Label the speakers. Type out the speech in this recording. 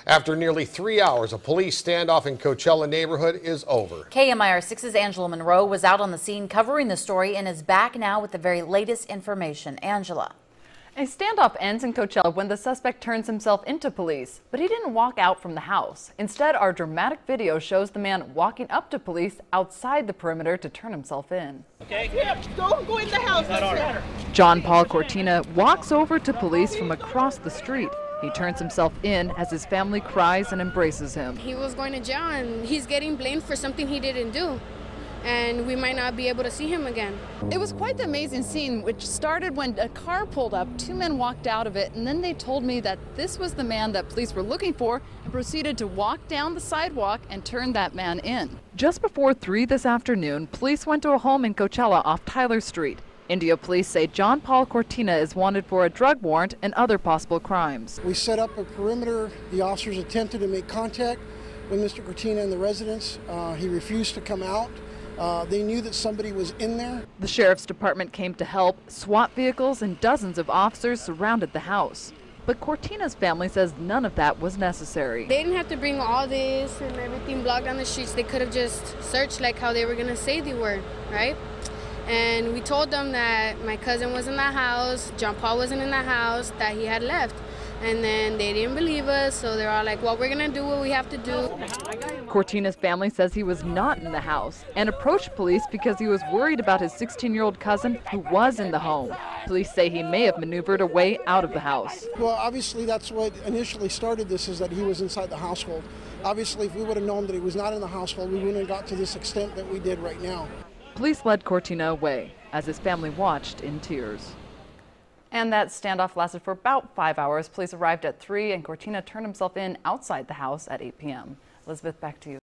Speaker 1: After nearly 3 hours, a police standoff in Coachella neighborhood is over.
Speaker 2: KMIR-6's Angela Monroe was out on the scene covering the story and is back now with the very latest information. Angela.
Speaker 3: A standoff ends in Coachella when the suspect turns himself into police, but he didn't walk out from the house. Instead, our dramatic video shows the man walking up to police outside the perimeter to turn himself in.
Speaker 4: Okay. Don't go in the house.
Speaker 3: John Paul Cortina walks over to police from across the street. He turns himself in as his family cries and embraces him.
Speaker 5: He was going to jail and he's getting blamed for something he didn't do. And we might not be able to see him again.
Speaker 6: It was quite the amazing scene, which started when a car pulled up, two men walked out of it, and then they told me that this was the man that police were looking for and proceeded to walk down the sidewalk and turn that man in.
Speaker 3: Just before 3 this afternoon, police went to a home in Coachella off Tyler Street. Indio police say John Paul Cortina is wanted for a drug warrant and other possible crimes.
Speaker 7: We set up a perimeter. The officers attempted to make contact with Mr. Cortina in the residence. He refused to come out. They knew that somebody was in there.
Speaker 3: The sheriff's department came to help. SWAT vehicles and dozens of officers surrounded the house. But Cortina's family says none of that was necessary.
Speaker 5: They didn't have to bring all this and everything blocked down the streets. They could have just searched like how they were going to say they were, right? And we told them that my cousin was in the house, John Paul wasn't in the house, that he had left. And then they didn't believe us, so they're all like, well, we're going to do what we have to do.
Speaker 3: Cortina's family says he was not in the house and approached police because he was worried about his 16-year-old cousin who was in the home. Police say he may have maneuvered a way out of the house.
Speaker 7: Well, obviously that's what initially started this, is that he was inside the household. Obviously, if we would have known that he was not in the household, we wouldn't have got to this extent that we did right now.
Speaker 3: Police led Cortina away as his family watched in tears. And that standoff lasted for about 5 hours. Police arrived at 3 and Cortina turned himself in outside the house at 8 p.m. Elizabeth, back to you.